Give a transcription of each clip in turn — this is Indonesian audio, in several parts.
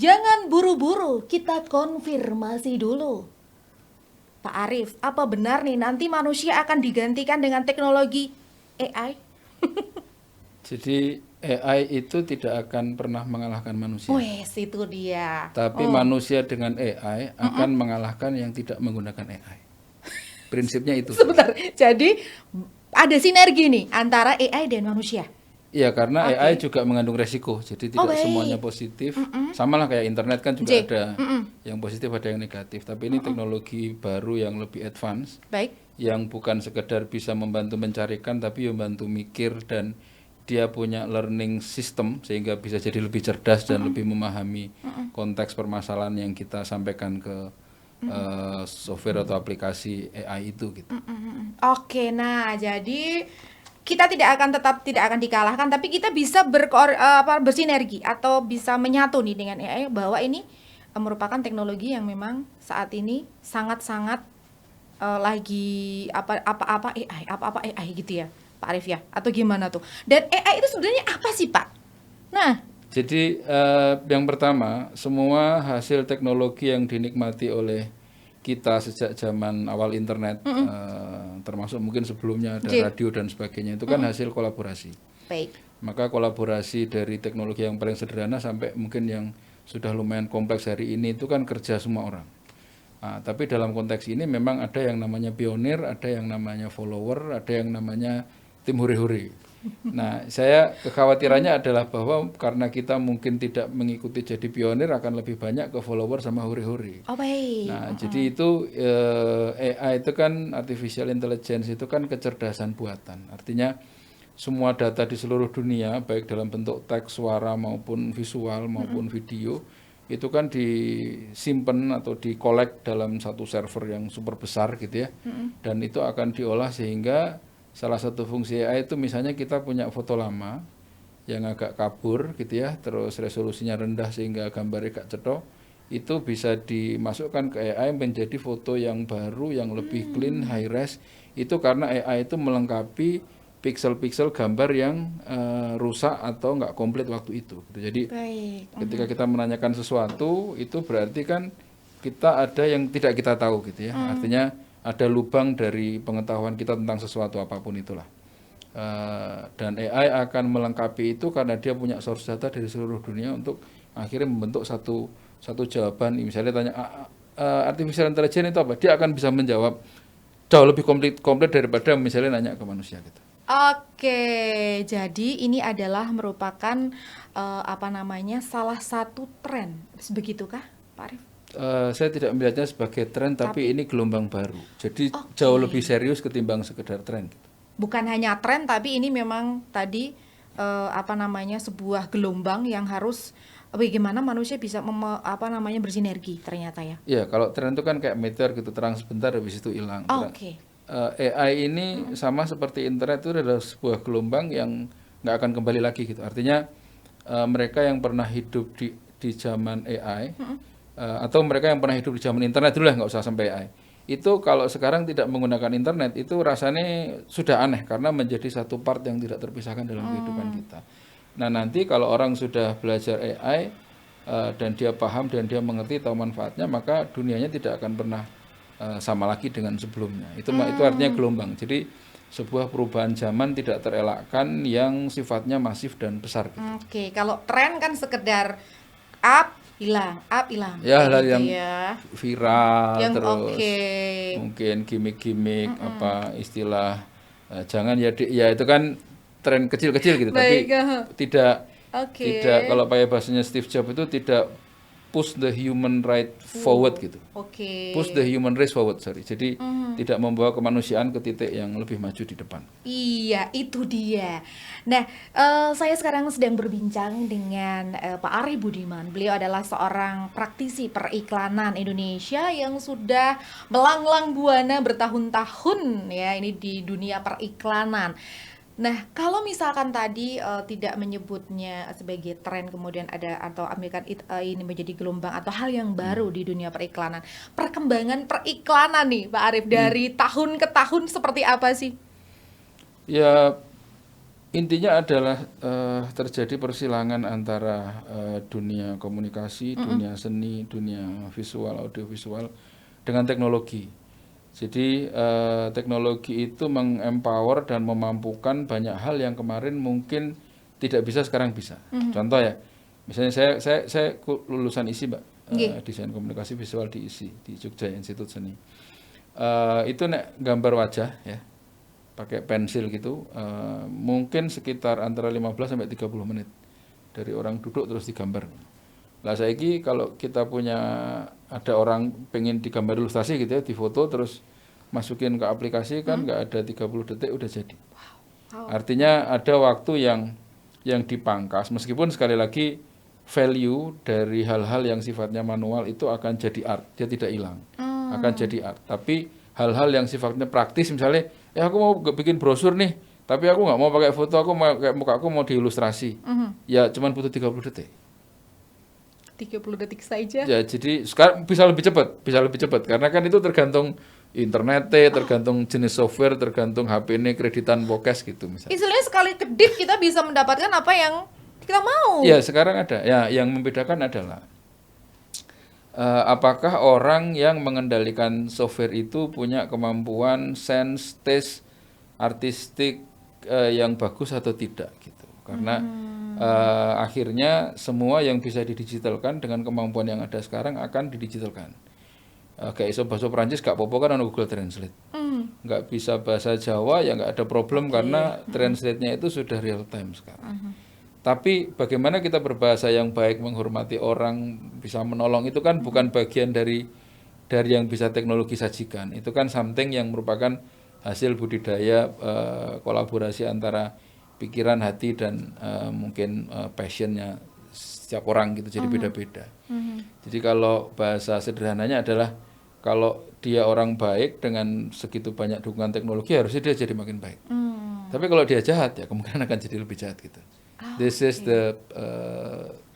Jangan buru-buru, kita konfirmasi dulu. Pak Arif, apa benar nih nanti manusia akan digantikan dengan teknologi AI? Jadi AI itu tidak akan pernah mengalahkan manusia. Wes, itu dia. Tapi manusia dengan AI akan mengalahkan yang tidak menggunakan AI. Prinsipnya itu. Sebentar. Jadi ada sinergi nih antara AI dan manusia. Iya, karena AI Oke. juga mengandung resiko. Jadi Oh, tidak semuanya baik. positif. Sama lah kayak internet kan juga J. ada yang positif, ada yang negatif. Tapi ini teknologi baru yang lebih advance, Baik. yang bukan sekedar bisa membantu mencarikan, tapi membantu mikir dan dia punya learning system sehingga bisa jadi lebih cerdas dan lebih memahami konteks permasalahan yang kita sampaikan ke software atau aplikasi AI itu gitu. Oke, nah jadi kita tidak akan dikalahkan, tapi kita bisa bersinergi atau bisa menyatu nih dengan AI bahwa ini merupakan teknologi yang memang saat ini sangat-sangat lagi apa-apa AI gitu ya, Pak Arif ya, atau gimana tuh? Dan AI itu sebenarnya apa sih, Pak? Nah, Jadi yang pertama, semua hasil teknologi yang dinikmati oleh kita sejak zaman awal internet, termasuk mungkin sebelumnya ada J. radio dan sebagainya, itu kan hasil kolaborasi. Baik. Maka kolaborasi dari teknologi yang paling sederhana sampai mungkin yang sudah lumayan kompleks hari ini itu kan kerja semua orang. Nah, tapi dalam konteks ini memang ada yang namanya pionir, ada yang namanya follower, ada yang namanya tim hore-hore. Nah, saya kekhawatirannya adalah bahwa karena kita mungkin tidak mengikuti jadi pionir akan lebih banyak ke follower sama hore-hore. Oh, baik. Nah, jadi itu AI itu kan artificial intelligence itu kan kecerdasan buatan. Artinya semua data di seluruh dunia baik dalam bentuk teks, suara maupun visual maupun video itu kan disimpan atau dikolek dalam satu server yang super besar gitu ya. Dan itu akan diolah sehingga salah satu fungsi AI itu misalnya kita punya foto lama yang agak kabur gitu ya, terus resolusinya rendah sehingga gambarnya gak cetok, itu bisa dimasukkan ke AI menjadi foto yang baru, yang lebih clean, high res. Itu karena AI itu melengkapi pixel-pixel gambar yang rusak atau nggak komplit waktu itu. Jadi Baik. ketika kita menanyakan sesuatu, itu berarti kan kita ada yang tidak kita tahu gitu ya. Artinya ada lubang dari pengetahuan kita tentang sesuatu apapun itulah. Dan AI akan melengkapi itu karena dia punya source data dari seluruh dunia untuk akhirnya membentuk satu jawaban. Misalnya tanya artificial intelligence itu apa, dia akan bisa menjawab jauh lebih komplit daripada misalnya nanya ke manusia gitu. Oke, jadi ini adalah merupakan salah satu tren, begitukah, Pak Arif? Saya tidak melihatnya sebagai tren, tapi ini gelombang baru. Jadi jauh Oke. lebih serius ketimbang sekedar tren. Bukan hanya tren, tapi ini memang tadi sebuah gelombang yang harus bagaimana manusia bisa bersinergi ternyata ya. Ya, kalau tren itu kan kayak meteor gitu, terang sebentar habis itu hilang. Oke. AI ini sama seperti internet itu adalah sebuah gelombang yang nggak akan kembali lagi gitu. Artinya mereka yang pernah hidup di zaman AI atau mereka yang pernah hidup di zaman internet dulu lah, nggak usah sampai AI. Itu kalau sekarang tidak menggunakan internet itu rasanya sudah aneh karena menjadi satu part yang tidak terpisahkan dalam kehidupan kita. Nah, nanti kalau orang sudah belajar AI dan dia paham dan dia mengerti tahu manfaatnya, maka dunianya tidak akan pernah sama lagi dengan sebelumnya. Itu artinya gelombang. Jadi sebuah perubahan zaman tidak terelakkan yang sifatnya masif dan besar gitu. Oke, kalau tren kan sekedar up hilang, Ya, kayak hal gitu yang ya. viral Yang terus oke. mungkin gimmick-gimmick apa istilah jangan ya ya itu kan tren kecil-kecil gitu, Baik. tapi tidak Oke. tidak kalau pakai bahasanya Steve Jobs itu tidak push the human right forward gitu. Oke. Push the human race forward, sorry. Jadi tidak membawa kemanusiaan ke titik yang lebih maju di depan. Iya, itu dia. Nah, saya sekarang sedang berbincang dengan Pak Ari Budiman. Beliau adalah seorang praktisi periklanan Indonesia yang sudah melanglang buana bertahun-tahun ya ini di dunia periklanan. Nah, kalau misalkan tadi tidak menyebutnya sebagai tren kemudian ada atau ambilkan ini menjadi gelombang atau hal yang baru di dunia periklanan. Perkembangan periklanan nih, Pak Arif dari tahun ke tahun seperti apa sih? Ya Intinya adalah terjadi persilangan antara dunia komunikasi, dunia seni, dunia visual, audiovisual dengan teknologi. Jadi teknologi itu mengempower dan memampukan banyak hal yang kemarin mungkin tidak bisa, sekarang bisa. Contoh ya, misalnya saya lulusan ISI, Mbak, desain komunikasi visual di ISI, di Jogja Institut Seni. Itu nek gambar wajah ya, pakai pensil gitu, mungkin sekitar antara 15 sampai 30 menit dari orang duduk terus digambar. Lah saiki kalau kita punya, ada orang pengen digambar ilustrasi gitu ya, difoto terus masukin ke aplikasi kan nggak ada 30 detik udah jadi. Artinya ada waktu yang dipangkas, meskipun sekali lagi value dari hal-hal yang sifatnya manual itu akan jadi art, dia tidak hilang, akan jadi art. Tapi hal-hal yang sifatnya praktis, misalnya aku mau bikin brosur nih, tapi aku nggak mau pakai foto, aku mau kayak muka aku mau diilustrasi, ya cuman butuh 30 detik. 30 detik saja. Ya, jadi sekarang bisa lebih cepat karena kan itu tergantung internetnya, tergantung jenis software, tergantung HP ini kreditan Bokes gitu misalnya. Istilahnya sekali kedip kita bisa mendapatkan apa yang kita mau. Ya, sekarang ada. Ya, yang membedakan adalah apakah orang yang mengendalikan software itu punya kemampuan sense, taste, artistik yang bagus atau tidak gitu. Karena akhirnya semua yang bisa didigitalkan dengan kemampuan yang ada sekarang akan didigitalkan. Kayak iso bahasa Perancis gak apa-apa kan ada Google Translate. Nggak bisa bahasa Jawa ya nggak ada problem karena translate-nya itu sudah real time sekarang. Tapi bagaimana kita berbahasa yang baik, menghormati orang, bisa menolong, itu kan bukan bagian dari yang bisa teknologi sajikan. Itu kan something yang merupakan hasil budidaya kolaborasi antara pikiran, hati, dan mungkin passionnya setiap orang gitu, jadi beda-beda. Jadi kalau bahasa sederhananya adalah kalau dia orang baik dengan segitu banyak dukungan teknologi, harusnya dia jadi makin baik. Tapi kalau dia jahat ya kemungkinan akan jadi lebih jahat gitu. This is the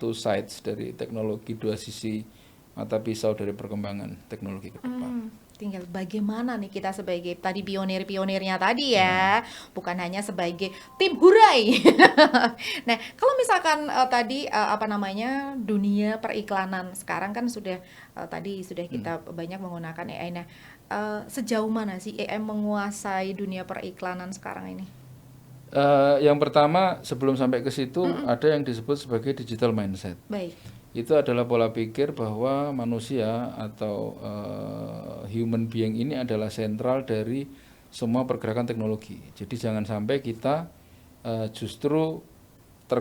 two sides dari teknologi, dua sisi mata pisau dari perkembangan teknologi ke depan. Tinggal bagaimana nih kita sebagai tadi pionir-pionirnya tadi ya, bukan hanya sebagai tim hurai. Nah, kalau misalkan tadi apa namanya dunia periklanan sekarang kan sudah tadi sudah kita banyak menggunakan AI. Nah, sejauh mana sih AI menguasai dunia periklanan sekarang ini? Yang pertama sebelum sampai ke situ ada yang disebut sebagai digital mindset. Baik. Itu adalah pola pikir bahwa manusia atau human being ini adalah sentral dari semua pergerakan teknologi. Jadi jangan sampai kita justru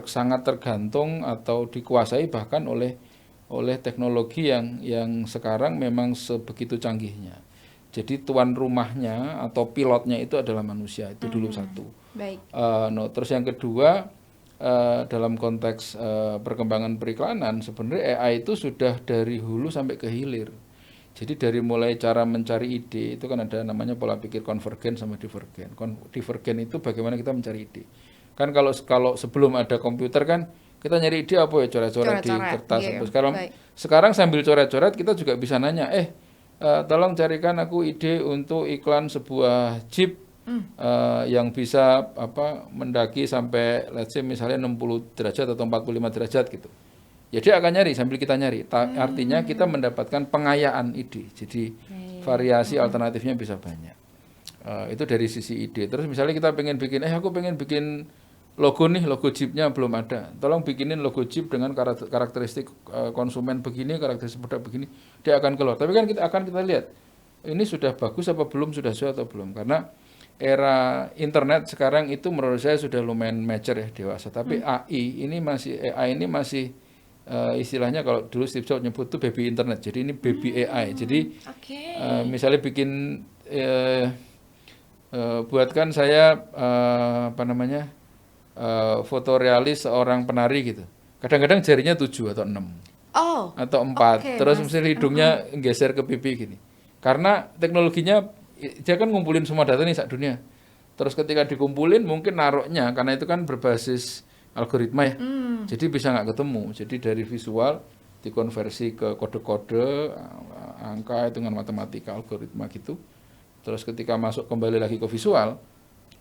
sangat tergantung atau dikuasai bahkan oleh teknologi yang sekarang memang sebegitu canggihnya. Jadi tuan rumahnya atau pilotnya itu adalah manusia, itu dulu satu. Baik. Terus yang kedua, dalam konteks perkembangan periklanan, sebenarnya AI itu sudah dari hulu sampai ke hilir. Jadi dari mulai cara mencari ide, itu kan ada namanya pola pikir konvergen sama divergen. Divergen itu bagaimana kita mencari ide. Kan kalau sebelum ada komputer kan kita nyari ide apa ya, coret-coret di kertas. Yeah. Sekarang sambil coret-coret kita juga bisa nanya, tolong carikan aku ide untuk iklan sebuah jeep yang bisa mendaki sampai let's say misalnya 60 derajat atau 45 derajat gitu. Ya dia akan nyari sambil kita nyari. Artinya kita mendapatkan pengayaan ide. Jadi variasi alternatifnya bisa banyak. Itu dari sisi ide. Terus misalnya kita pengen bikin, aku pengen bikin logo nih, logo jeepnya belum ada. Tolong bikinin logo jeep dengan karakteristik konsumen begini, karakteristik produk begini. Dia akan keluar. Tapi kan kita lihat ini sudah bagus apa belum, sudah sesuai atau belum. Karena era internet sekarang itu menurut saya sudah lumayan mature ya, dewasa. Tapi AI ini masih istilahnya kalau dulu Steve Jobs nyebut tuh baby internet. Jadi ini baby AI. Jadi misalnya bikin buatkan saya foto realis seorang penari gitu. Kadang-kadang jarinya 7 atau 6. Atau 4. Terus misalnya hidungnya geser ke pipi gini. Karena teknologinya dia kan ngumpulin semua data nih sak dunia. Terus ketika dikumpulin mungkin naruhnya karena itu kan berbasis algoritma ya. Jadi bisa nggak ketemu. Jadi dari visual dikonversi ke kode-kode, angka, hitungan matematika, algoritma gitu. Terus ketika masuk kembali lagi ke visual,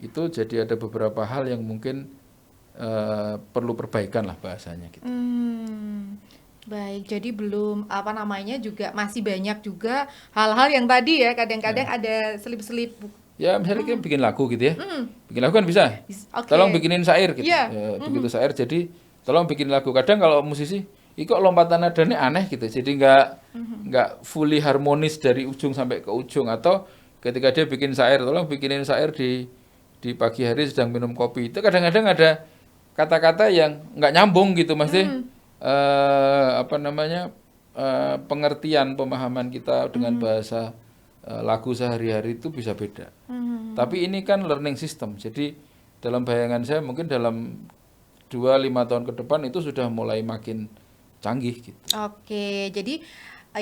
itu jadi ada beberapa hal yang mungkin perlu perbaikan lah bahasanya gitu. Baik, jadi belum apa namanya juga masih banyak juga hal-hal yang tadi ya kadang-kadang Ya. ada selip-selip. Ya misalnya kita bikin lagu gitu ya, bikin lagu kan bisa. Tolong Oke. bikinin syair gitu. Iya. Ya, begitu syair jadi tolong bikin lagu. Kadang kalau musisi, kok lompatan nadanya aneh gitu. Jadi nggak fully harmonis dari ujung sampai ke ujung. Atau ketika dia bikin syair, tolong bikinin syair di pagi hari sedang minum kopi. Itu kadang-kadang ada kata-kata yang nggak nyambung gitu, Mas. Apa namanya pengertian pemahaman kita dengan bahasa lagu sehari-hari itu bisa beda. Tapi ini kan learning system. Jadi dalam bayangan saya mungkin dalam 2-5 tahun ke depan itu sudah mulai makin canggih gitu. Oke, jadi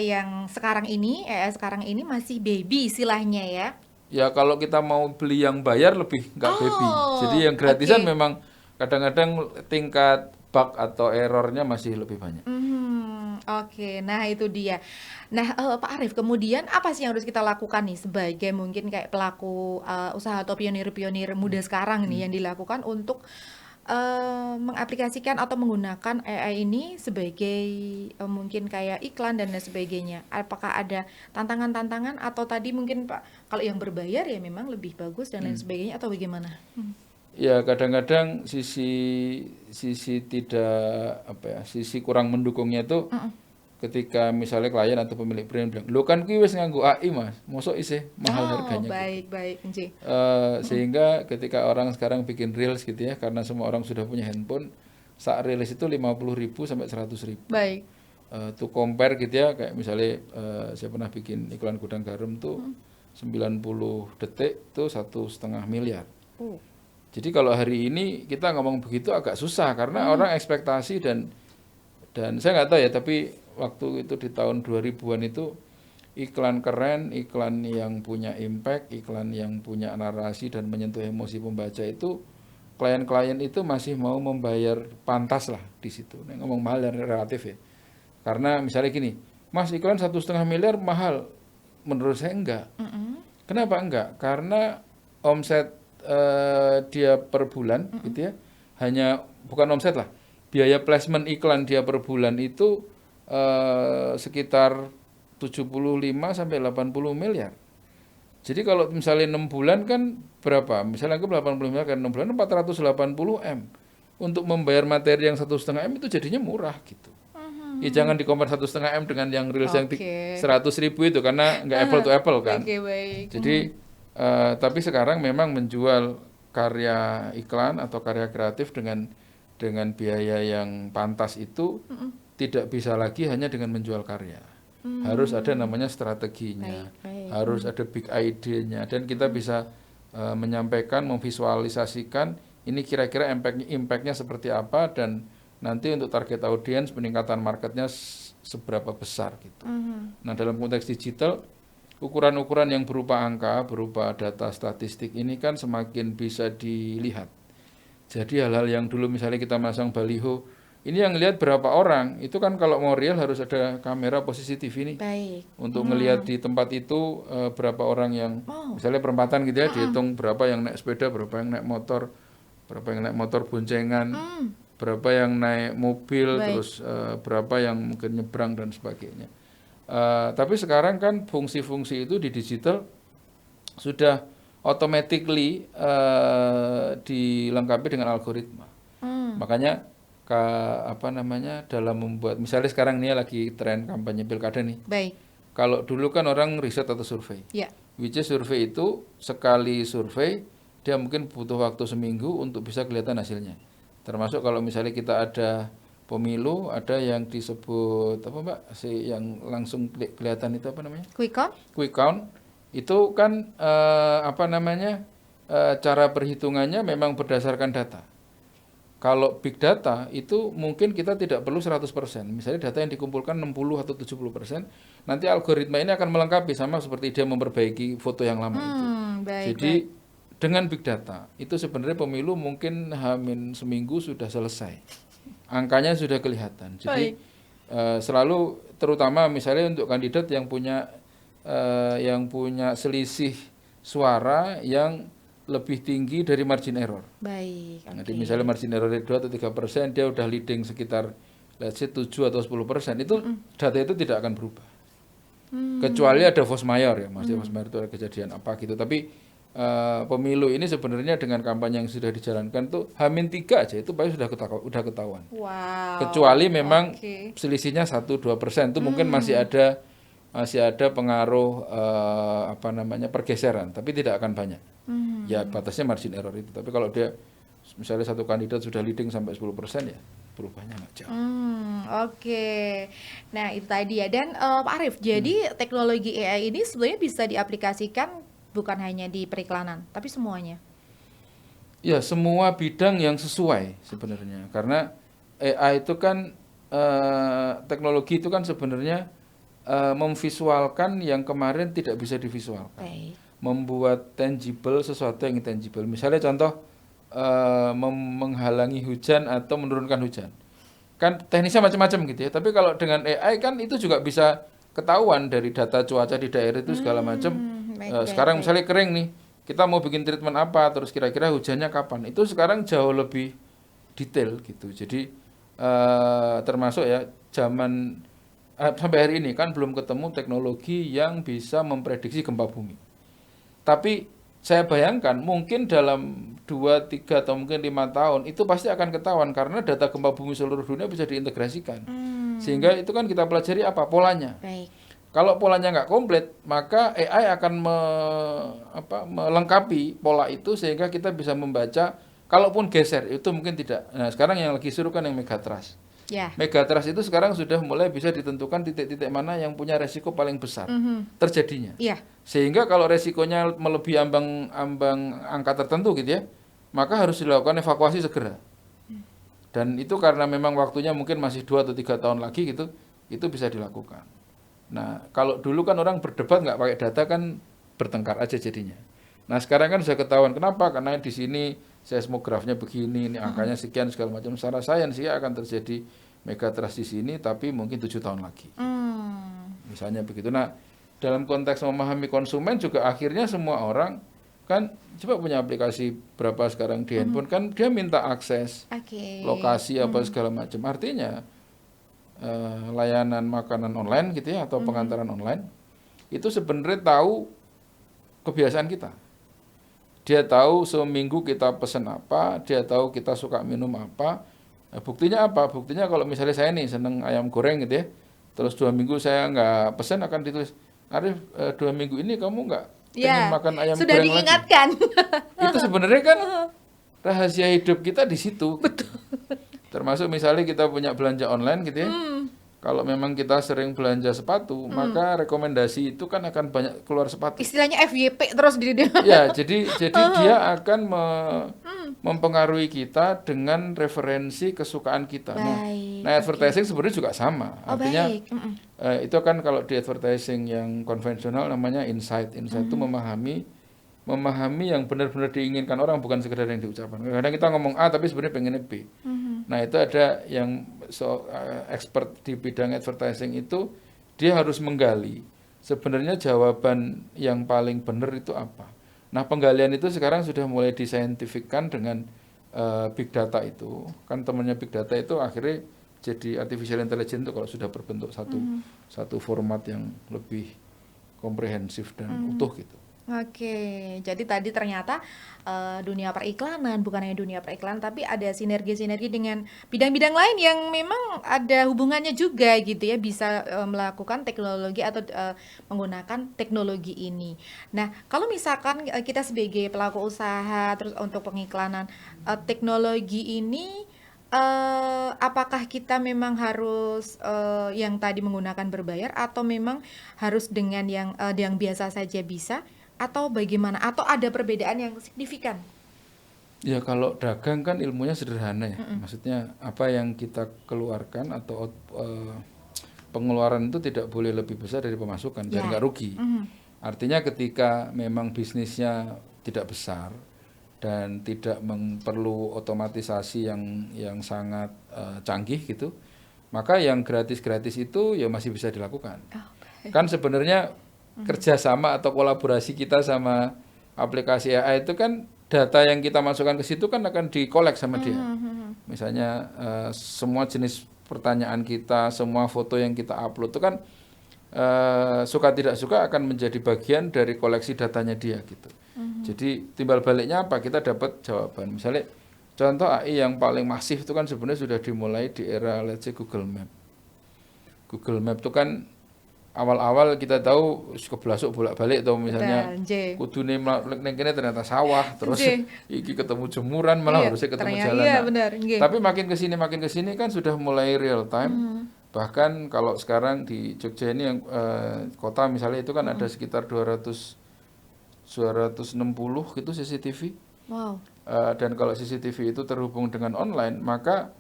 yang sekarang ini masih baby istilahnya ya. Ya kalau kita mau beli yang bayar lebih nggak baby. Jadi Oh, yang gratisan oke. memang kadang-kadang tingkat bug atau errornya masih lebih banyak. Oke, nah itu dia. Nah, Pak Arief, kemudian apa sih yang harus kita lakukan nih sebagai mungkin kayak pelaku usaha atau pionir-pionir muda sekarang nih yang dilakukan untuk mengaplikasikan atau menggunakan AI ini sebagai mungkin kayak iklan dan lain sebagainya. Apakah ada tantangan-tantangan atau tadi mungkin Pak kalau yang berbayar ya memang lebih bagus dan lain sebagainya atau bagaimana? Ya kadang-kadang sisi tidak apa ya, sisi kurang mendukungnya itu ketika misalnya klien atau pemilik brand bilang, "Lho kan kuwi wis nganggo AI, Mas. Mosok isih mahal Oh, harganya." Gitu. baik-baik, Nji. Sehingga ketika orang sekarang bikin reels gitu ya, karena semua orang sudah punya handphone, saat reels itu 50.000 sampai 100.000. Baik. To compare gitu ya, kayak misalnya saya pernah bikin iklan gudang garam tuh 90 detik tuh 1,5 miliar. Uh, Jadi kalau hari ini kita ngomong begitu agak susah karena orang ekspektasi dan saya nggak tahu ya, tapi waktu itu di tahun 2000-an itu iklan keren, iklan yang punya impact, iklan yang punya narasi dan menyentuh emosi pembaca itu klien-klien itu masih mau membayar pantas lah di situ. Nah, ngomong mahal dan relatif ya. Karena misalnya gini, Mas iklan 1,5 miliar mahal. Menurut saya enggak. Kenapa enggak? Karena omset dia per bulan gitu ya, hanya bukan omset lah, biaya placement iklan dia per bulan itu sekitar 75 sampai 80 miliar. Jadi kalau misalnya 6 bulan kan berapa? Misalnya aku 80 miliar kan 6 bulan 480 M. Untuk membayar materi yang 1,5 M itu jadinya murah gitu. Ya jangan dikompar 1,5 M dengan yang reels yang Oke. 100.000 itu karena nggak apple to apple kan. Oke, baik. Jadi tapi sekarang memang menjual karya iklan atau karya kreatif dengan biaya yang pantas itu tidak bisa lagi hanya dengan menjual karya. Harus ada namanya strateginya, Baik. harus ada big idea-nya dan kita bisa menyampaikan, memvisualisasikan ini kira-kira impact-nya seperti apa dan nanti untuk target audiens peningkatan marketnya seberapa besar gitu. Nah dalam konteks digital ukuran-ukuran yang berupa angka, berupa data statistik ini kan semakin bisa dilihat. Jadi hal-hal yang dulu misalnya kita masang baliho, ini yang lihat berapa orang, itu kan kalau mau real harus ada kamera posisi TV nih. Baik. Untuk ngelihat di tempat itu berapa orang yang, misalnya perempatan gitu ya, dihitung berapa yang naik sepeda, berapa yang naik motor, berapa yang naik motor boncengan, berapa yang naik mobil, terus berapa yang mungkin nyebrang dan sebagainya. Tapi sekarang kan fungsi-fungsi itu di digital sudah automatically dilengkapi dengan algoritma. Makanya apa namanya dalam membuat misalnya sekarang ini lagi tren kampanye pilkada nih. Baik. Kalau dulu kan orang riset atau survei. Ya. Which is survei itu sekali survei dia mungkin butuh waktu seminggu untuk bisa kelihatan hasilnya. Termasuk kalau misalnya kita ada pemilu, ada yang disebut apa Mbak, yang langsung kelihatan itu apa namanya? Quick count? Quick count. Itu kan apa namanya? Cara perhitungannya memang berdasarkan data. Kalau big data itu mungkin kita tidak perlu 100%. Misalnya data yang dikumpulkan 60 atau 70%, nanti algoritma ini akan melengkapi sama seperti dia memperbaiki foto yang lama itu. Jadi dengan big data itu sebenarnya pemilu mungkin hamin seminggu sudah selesai. Angkanya sudah kelihatan. Jadi selalu terutama misalnya untuk kandidat yang punya selisih suara yang lebih tinggi dari margin error. Baik, Jadi oke. misalnya margin error 2 atau 3%, dia udah leading sekitar let's say 7 atau 10%, itu data itu tidak akan berubah. Kecuali ada force majeure ya, maksudnya force majeure itu ada kejadian apa gitu. Tapi pemilu ini sebenarnya dengan kampanye yang sudah dijalankan tuh H-3 aja itu pasti udah ketahuan. Wow, Kecuali memang oke. selisihnya 1-2% itu mungkin masih ada pengaruh apa namanya pergeseran, tapi tidak akan banyak. Ya batasnya margin error itu. Tapi kalau dia misalnya satu kandidat sudah leading sampai 10% ya perubahannya nggak jauh. Oke. Nah, itu tadi ya. Dan Pak Arief, jadi teknologi AI ini sebenarnya bisa diaplikasikan bukan hanya di periklanan, tapi semuanya. Ya semua bidang yang sesuai sebenarnya. Karena AI itu kan teknologi itu kan sebenarnya memvisualkan yang kemarin tidak bisa divisualkan. Baik. Membuat tangible sesuatu yang intangible. Misalnya contoh menghalangi hujan atau menurunkan hujan. Kan teknisnya macam-macam gitu ya. Tapi kalau dengan AI kan itu juga bisa ketahuan dari data cuaca di daerah itu segala macam. Baik, baik, Sekarang baik. misalnya kering nih, kita mau bikin treatment apa, terus kira-kira hujannya kapan. Itu sekarang jauh lebih detail gitu. Jadi termasuk ya zaman sampai hari ini kan belum ketemu teknologi yang bisa memprediksi gempa bumi. Tapi saya bayangkan mungkin dalam 2, 3 atau mungkin 5 tahun itu pasti akan ketahuan karena data gempa bumi seluruh dunia bisa diintegrasikan. Sehingga itu kan kita pelajari apa polanya. Baik. Kalau polanya nggak komplit, maka AI akan melengkapi pola itu sehingga kita bisa membaca. Kalaupun geser itu mungkin tidak. Nah sekarang yang lagi seru kan yang megatrust. Ya. Megatrust itu sekarang sudah mulai bisa ditentukan titik-titik mana yang punya resiko paling besar terjadinya. Iya. Sehingga kalau resikonya melebihi ambang angka tertentu gitu ya, maka harus dilakukan evakuasi segera. Dan itu karena memang waktunya mungkin masih 2 atau 3 tahun lagi gitu, itu bisa dilakukan. Nah, kalau dulu kan orang berdebat nggak pakai data kan bertengkar aja jadinya. Nah, sekarang kan sudah ketahuan kenapa? Karena di sini seismografnya begini, ini angkanya sekian segala macam. Secara sains sih akan terjadi megatrust di sini, tapi mungkin 7 tahun lagi. Misalnya begitu. Nah, dalam konteks memahami konsumen juga akhirnya semua orang kan coba punya aplikasi berapa sekarang di handphone kan dia minta akses Oke. lokasi apa segala macam. Artinya layanan makanan online gitu ya atau pengantaran online itu sebenarnya tahu kebiasaan kita. Dia tahu seminggu kita pesen apa, dia tahu kita suka minum apa. Nah, buktinya apa? Buktinya kalau misalnya saya nih seneng ayam goreng gitu ya, terus 2 minggu saya nggak pesen akan ditulis, Arif 2 minggu ini kamu nggak pengen Ya, makan ayam sudah goreng lagi. diingatkan. Itu sebenarnya kan rahasia hidup kita di situ. Betul. Termasuk misalnya kita punya belanja online gitu ya. Kalau memang kita sering belanja sepatu, maka rekomendasi itu kan akan banyak keluar sepatu. Istilahnya FYP terus di dia. Ya, jadi dia akan mempengaruhi kita dengan referensi kesukaan kita. Baik, Nah, advertising sebenarnya juga sama. Oh, Artinya baik. itu kan kalau di advertising yang konvensional namanya insight. Insight itu memahami yang benar-benar diinginkan orang, bukan sekedar yang diucapkan. Kadang kita ngomong A tapi sebenarnya pengennya B. Nah, itu ada yang expert di bidang advertising itu dia harus menggali sebenarnya jawaban yang paling benar itu apa. Nah, penggalian itu sekarang sudah mulai discientifickan dengan big data itu. Kan temannya big data itu akhirnya jadi artificial intelligence itu kalau sudah berbentuk satu format yang lebih komprehensif dan utuh gitu. Oke, jadi tadi ternyata dunia periklanan bukan hanya dunia periklanan, tapi ada sinergi-sinergi dengan bidang-bidang lain yang memang ada hubungannya juga gitu ya, bisa melakukan teknologi atau menggunakan teknologi ini. Nah, kalau misalkan kita sebagai pelaku usaha terus untuk pengiklanan, teknologi ini apakah kita memang harus yang tadi menggunakan berbayar atau memang harus dengan yang biasa saja bisa? Atau bagaimana? Atau ada perbedaan yang signifikan? Ya kalau dagang kan ilmunya sederhana ya. Maksudnya apa yang kita keluarkan atau pengeluaran itu tidak boleh lebih besar dari pemasukan biar nggak rugi. Artinya ketika memang bisnisnya tidak besar dan tidak perlu otomatisasi yang sangat canggih gitu, maka yang gratis-gratis itu ya masih bisa dilakukan. Kan sebenarnya kerjasama atau kolaborasi kita sama aplikasi AI itu kan data yang kita masukkan ke situ kan akan dikolek sama dia. Misalnya semua jenis pertanyaan kita, semua foto yang kita upload itu kan suka tidak suka akan menjadi bagian dari koleksi datanya dia gitu. Jadi timbal baliknya apa? Kita dapat jawaban. Misalnya contoh AI yang paling masif itu kan sebenarnya sudah dimulai di era let's say Google Map. Google Map itu kan awal-awal kita tahu kebelasuk bolak-balik atau misalnya kudune ning kene ternyata sawah, terus iki ketemu jemuran malah harusnya ketemu jalan. Iya, benar. Tapi makin ke sini kan sudah mulai real time. Bahkan kalau sekarang di Jogja ini yang kota misalnya itu kan ada sekitar 260 gitu CCTV. Wow. Dan kalau CCTV itu terhubung dengan online, maka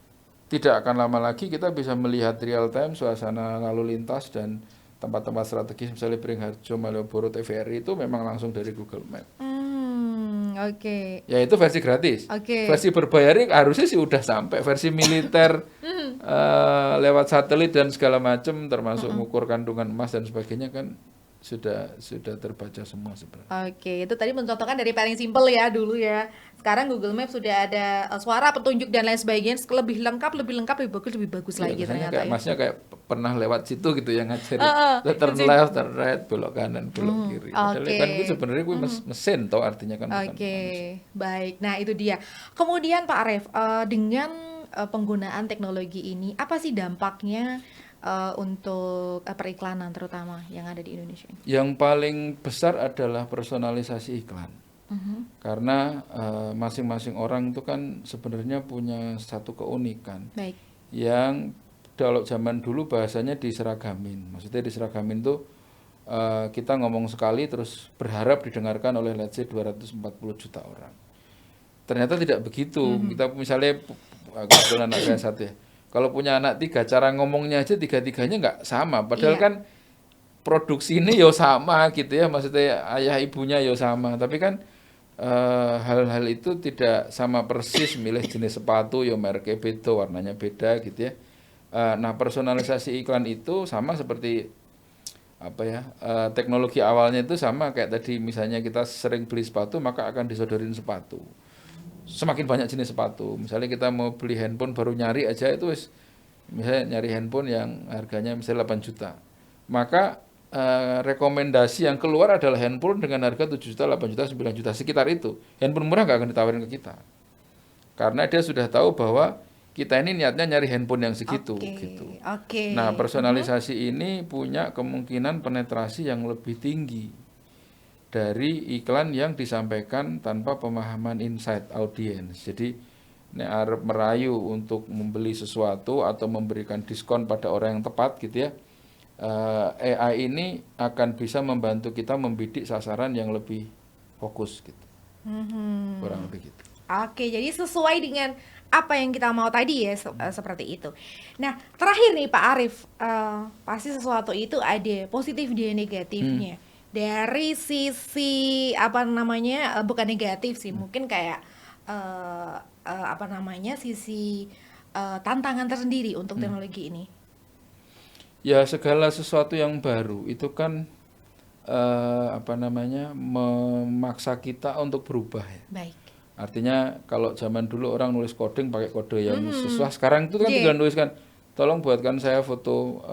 tidak akan lama lagi kita bisa melihat real time suasana lalu lintas dan tempat-tempat strategis misalnya Beringharjo, Malioboro, TVRI itu memang langsung dari Google Map. Oke. Ya itu versi gratis. Versi berbayar harusnya sih udah sampai versi militer lewat satelit dan segala macam termasuk mengukur kandungan emas dan sebagainya kan sudah terbaca semua sebenarnya. Oke, itu tadi mencontohkan dari paling simpel ya dulu ya. Sekarang Google Maps sudah ada suara, petunjuk dan lain sebagainya, lebih lengkap, lebih bagus lagi ternyata. Kayak masnya kayak pernah lewat situ gitu yang ngajarin turn left, turn right, belok kanan, belok kiri. Padahal kan itu sebenarnya gue mesin toh artinya kan bukan manusia. Baik. Nah, itu dia. Kemudian Pak Arief, dengan penggunaan teknologi ini, apa sih dampaknya untuk periklanan terutama yang ada di Indonesia? Yang paling besar adalah personalisasi iklan. Karena masing-masing orang itu kan sebenarnya punya satu keunikan. Baik. Yang kalau zaman dulu bahasanya diseragamin. Maksudnya diseragamin tuh kita ngomong sekali terus berharap didengarkan oleh let's say 240 juta orang. Ternyata tidak begitu. Kita misalnya kebetulan anak saya satu ya. Kalau punya anak 3, cara ngomongnya aja 3-3-nya nggak sama. Padahal kan produksi ini yo sama gitu ya. Maksudnya ayah ibunya yo sama. Tapi kan hal-hal itu tidak sama persis. Milih jenis sepatu yo mereknya beda, warnanya beda gitu ya. Nah personalisasi iklan itu sama seperti apa ya, teknologi awalnya itu sama kayak tadi misalnya kita sering beli sepatu maka akan disodorin sepatu. Semakin banyak jenis sepatu. Misalnya kita mau beli handphone baru nyari aja itu misalnya nyari handphone yang harganya misalnya 8 juta. Maka rekomendasi yang keluar adalah handphone dengan harga 7 juta, 8 juta, 9 juta sekitar itu. Handphone murah nggak akan ditawarin ke kita. Karena dia sudah tahu bahwa kita ini niatnya nyari handphone yang segitu gitu. Nah, personalisasi ini punya kemungkinan penetrasi yang lebih tinggi dari iklan yang disampaikan tanpa pemahaman insight audience. Jadi nek arep merayu untuk membeli sesuatu atau memberikan diskon pada orang yang tepat gitu ya. AI ini akan bisa membantu kita membidik sasaran yang lebih fokus gitu. Kurang lebih gitu. Oke, jadi sesuai dengan apa yang kita mau tadi ya, seperti itu. Nah, terakhir nih Pak Arief, pasti sesuatu itu ada positif dan negatifnya. Dari sisi apa namanya, bukan negatif sih, mungkin kayak apa namanya, sisi tantangan tersendiri untuk teknologi ini. Ya segala sesuatu yang baru itu kan apa namanya, memaksa kita untuk berubah ya. Baik. Artinya kalau zaman dulu orang nulis coding pakai kode yang susah, sekarang itu kan tinggal nuliskan, tolong buatkan saya foto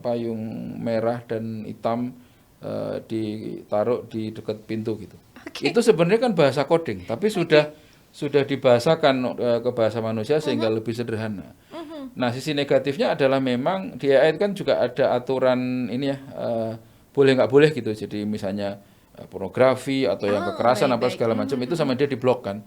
payung merah dan hitam ditaruh di dekat pintu gitu. Itu sebenarnya kan bahasa coding, tapi sudah dibahasakan ke bahasa manusia sehingga lebih sederhana. Nah, sisi negatifnya adalah memang di AI kan juga ada aturan ini ya, boleh nggak boleh gitu. Jadi misalnya pornografi atau yang kekerasan apa segala macam itu sama dia diblok kan.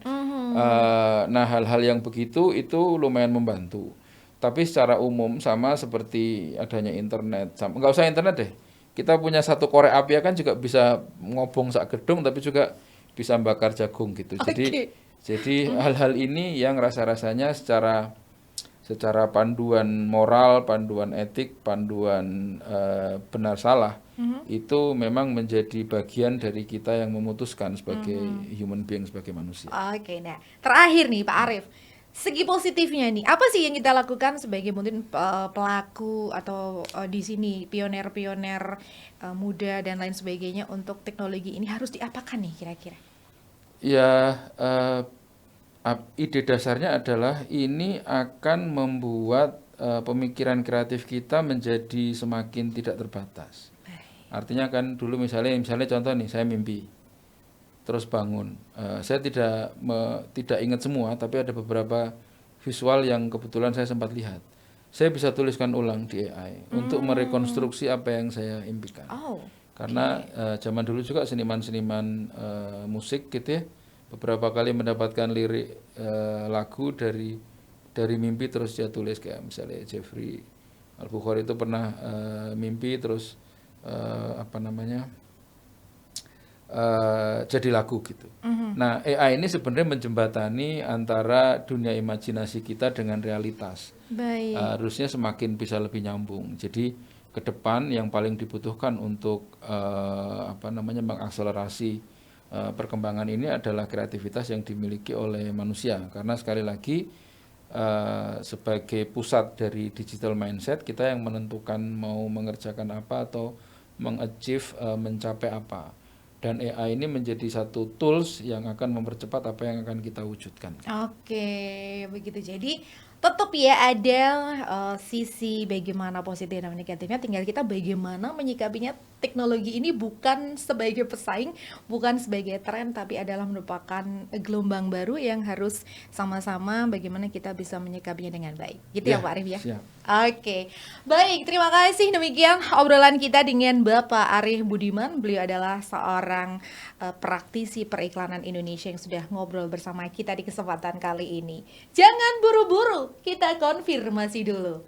Nah, hal-hal yang begitu itu lumayan membantu. Tapi secara umum sama seperti adanya internet, nggak usah internet deh. Kita punya satu korek api kan juga bisa ngobong sak gedung tapi juga bisa bakar jagung gitu. Jadi hal-hal ini yang rasa-rasanya secara panduan moral, panduan etik, panduan benar salah itu memang menjadi bagian dari kita yang memutuskan sebagai human being, sebagai manusia. Oke, nah terakhir nih Pak Arief, segi positifnya nih, apa sih yang kita lakukan sebagai mungkin pelaku atau di sini pioner-pioner muda dan lain sebagainya untuk teknologi ini harus diapakan nih kira-kira? Ya, ide dasarnya adalah ini akan membuat pemikiran kreatif kita menjadi semakin tidak terbatas. Artinya kan dulu misalnya contoh nih, saya mimpi terus bangun. Saya tidak ingat semua, tapi ada beberapa visual yang kebetulan saya sempat lihat. Saya bisa tuliskan ulang di AI untuk merekonstruksi apa yang saya impikan. Oh, Karena zaman dulu juga seniman-seniman musik gitu ya, beberapa kali mendapatkan lirik lagu dari mimpi terus dia tulis, kayak misalnya Jeffrey Al-Bukhari itu pernah mimpi terus apa namanya jadi lagu gitu. Nah, AI ini sebenarnya menjembatani antara dunia imajinasi kita dengan realitas. baik. Harusnya semakin bisa lebih nyambung. Jadi ke depan yang paling dibutuhkan untuk apa namanya mengakselerasi perkembangan ini adalah kreativitas yang dimiliki oleh manusia. Karena sekali lagi sebagai pusat dari digital mindset, kita yang menentukan mau mengerjakan apa atau mengachieve mencapai apa. Dan AI ini menjadi satu tools yang akan mempercepat apa yang akan kita wujudkan. Oke, begitu. Jadi tetap ya ada sisi bagaimana positif dan negatifnya, tinggal kita bagaimana menyikapinya. Teknologi ini bukan sebagai pesaing, bukan sebagai tren, tapi adalah merupakan gelombang baru yang harus sama-sama bagaimana kita bisa menyikapinya dengan baik. Gitu ya, Ya, Pak Arif ya. siap. Oke, baik, terima kasih. Demikian obrolan kita dengan Bapak Arif Budiman. Beliau adalah seorang praktisi periklanan Indonesia yang sudah ngobrol bersama kita di kesempatan kali ini. Jangan buru-buru, kita konfirmasi dulu.